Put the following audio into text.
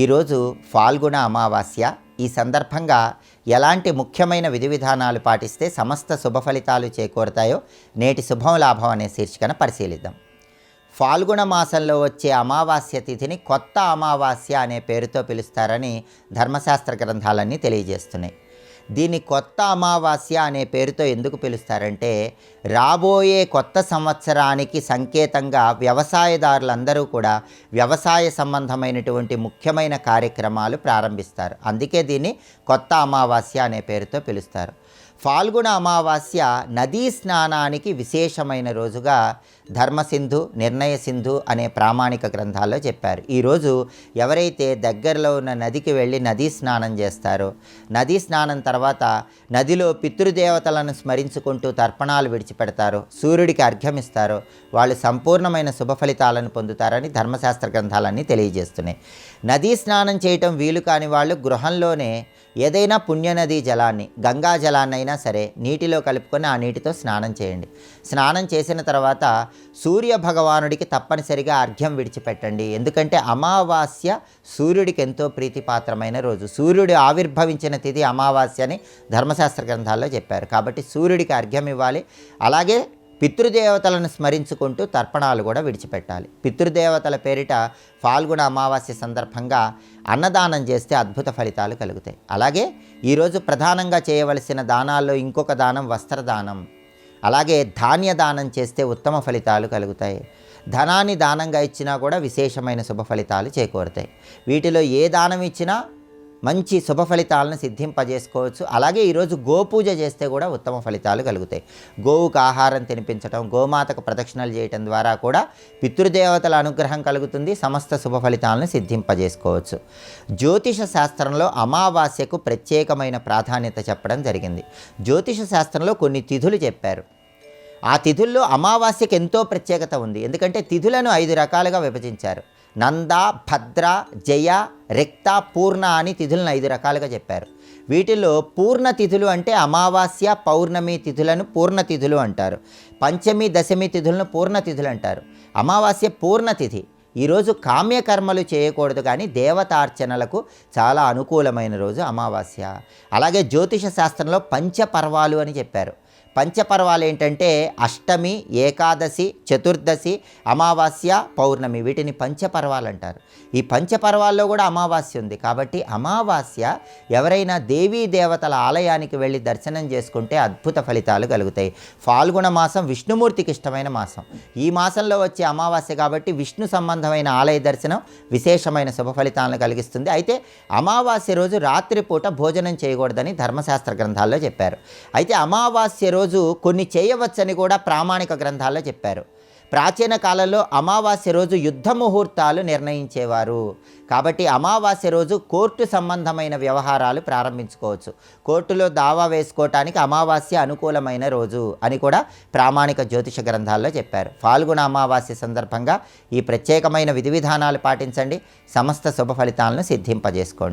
ఈరోజు ఫాల్గుణ అమావాస్య. ఈ సందర్భంగా ఎలాంటి ముఖ్యమైన విధి విధానాలు పాటిస్తే సమస్త శుభ ఫలితాలు చేకూరుతాయో నేటి శుభం లాభం అనే శీర్షికన పరిశీలిద్దాం. ఫాల్గుణ మాసంలో వచ్చే అమావాస్య తిథిని కొత్త అమావాస్య అనే పేరుతో పిలుస్తారని ధర్మశాస్త్ర గ్రంథాలన్నీ తెలియజేస్తున్నాయి. దీన్ని కొత్త అమావాస్య అనే పేరుతో ఎందుకు పిలుస్తారంటే, రాబోయే కొత్త సంవత్సరానికి సంకేతంగా వ్యవసాయదారులందరూ కూడా వ్యవసాయ సంబంధమైనటువంటి ముఖ్యమైన కార్యక్రమాలు ప్రారంభిస్తారు. అందుకే దీన్ని కొత్త అమావాస్య అనే పేరుతో పిలుస్తారు. ఫాల్గుణ అమావాస్య నదీ స్నానానికి విశేషమైన రోజుగా ధర్మసింధు, నిర్ణయ సింధు అనే ప్రామాణిక గ్రంథాల్లో చెప్పారు. ఈరోజు ఎవరైతే దగ్గరలో ఉన్న నదికి వెళ్ళి నదీ స్నానం చేస్తారో, నదీ స్నానం తర్వాత నదిలో పితృదేవతలను స్మరించుకుంటూ తర్పణాలు విడిచిపెడతారో, సూర్యుడికి అర్ఘ్యమిస్తారో వాళ్ళు సంపూర్ణమైన శుభ ఫలితాలను పొందుతారని ధర్మశాస్త్ర గ్రంథాలన్నీ తెలియజేస్తున్నాయి. నదీ స్నానం చేయటం వీలు కాని వాళ్ళు గృహంలోనే ఏదైనా పుణ్యనదీ జలాన్ని, గంగా జలాన్ని అయినా సరే నీటిలో కలుపుకొని ఆ నీటితో స్నానం చేయండి. స్నానం చేసిన తర్వాత సూర్య భగవానుడికి తప్పనిసరిగా అర్ఘ్యం విడిచిపెట్టండి. ఎందుకంటే అమావాస్య సూర్యుడికి ఎంతో ప్రీతిపాత్రమైన రోజు. సూర్యుడు ఆవిర్భవించిన తిథి అమావాస్య అని ధర్మశాస్త్ర గ్రంథాల్లో చెప్పారు. కాబట్టి సూర్యుడికి అర్ఘ్యం ఇవ్వాలి. అలాగే పితృదేవతలను స్మరించుకుంటూ తర్పణాలు కూడా విడిచిపెట్టాలి. పితృదేవతల పేరిట ఫాల్గుణ అమావాస్య సందర్భంగా అన్నదానం చేస్తే అద్భుత ఫలితాలు కలుగుతాయి. అలాగే ఈరోజు ప్రధానంగా చేయవలసిన దానాల్లో ఇంకొక దానం వస్త్రదానం. అలాగే ధాన్య దానం చేస్తే ఉత్తమ ఫలితాలు కలుగుతాయి. ధనాన్ని దానంగా ఇచ్చినా కూడా విశేషమైన శుభ ఫలితాలు చేకూరుతాయి. వీటిలో ఏ దానం ఇచ్చినా మంచి శుభ ఫలితాలను సిద్ధింపజేసుకోవచ్చు. అలాగే ఈరోజు గోపూజ చేస్తే కూడా ఉత్తమ ఫలితాలు కలుగుతాయి. గోవుకు ఆహారం తినిపించడం, గోమాతకు ప్రదక్షిణలు చేయటం ద్వారా కూడా పితృదేవతల అనుగ్రహం కలుగుతుంది. సమస్త శుభ ఫలితాలను సిద్ధింపజేసుకోవచ్చు. జ్యోతిష శాస్త్రంలో అమావాస్యకు ప్రత్యేకమైన ప్రాధాన్యత చెప్పడం జరిగింది. జ్యోతిష శాస్త్రంలో కొన్ని తిథులు చెప్పారు. ఆ తిథుల్లో అమావాస్యకు ఎంతో ప్రత్యేకత ఉంది. ఎందుకంటే తిథులను 5 రకాలుగా విభజించారు. నంద, భద్ర, జయ, రిక్త, పూర్ణ అని తిథులను 5 రకాలుగా చెప్పారు. వీటిలో పూర్ణ తిథులు అంటే అమావాస్య, పౌర్ణమి తిథులను పూర్ణ తిథులు అంటారు. పంచమి, దశమి తిథులను పూర్ణ తిథులు అంటారు. అమావాస్య పూర్ణ తిథి. ఈరోజు కామ్యకర్మలు చేయకూడదు, కానీ దేవతార్చనలకు చాలా అనుకూలమైన రోజు అమావాస్య. అలాగే జ్యోతిష శాస్త్రంలో పంచపర్వాలు అని చెప్పారు. పంచపర్వాలు ఏంటంటే అష్టమి, ఏకాదశి, చతుర్దశి, అమావాస్య, పౌర్ణమి. వీటిని పంచపర్వాలు అంటారు. ఈ పంచపర్వాల్లో కూడా అమావాస్య ఉంది. కాబట్టి అమావాస్య ఎవరైనా దేవీ దేవతల ఆలయానికి వెళ్ళి దర్శనం చేసుకుంటే అద్భుత ఫలితాలు కలుగుతాయి. ఫాల్గుణ మాసం విష్ణుమూర్తికి ఇష్టమైన మాసం. ఈ మాసంలో వచ్చే అమావాస్య కాబట్టి విష్ణు సంబంధమైన ఆలయ దర్శనం విశేషమైన శుభ ఫలితాలను కలిగిస్తుంది. అయితే అమావాస్య రోజు రాత్రిపూట భోజనం చేయకూడదని ధర్మశాస్త్ర గ్రంథాల్లో చెప్పారు. అయితే అమావాస్య రోజు కొన్ని చేయవచ్చని కూడా ప్రామాణిక గ్రంథాల్లో చెప్పారు. ప్రాచీన కాలంలో అమావాస్య రోజు యుద్ధ ముహూర్తాలు నిర్ణయించేవారు. కాబట్టి అమావాస్య రోజు కోర్టు సంబంధమైన వ్యవహారాలు ప్రారంభించుకోవచ్చు. కోర్టులో దావా వేసుకోవటానికి అమావాస్య అనుకూలమైన రోజు అని కూడా ప్రామాణిక జ్యోతిష గ్రంథాల్లో చెప్పారు. ఫాల్గుణ అమావాస్య సందర్భంగా ఈ ప్రత్యేకమైన విధి విధానాలు పాటించండి. సమస్త శుభ ఫలితాలను సిద్ధింపజేసుకోండి.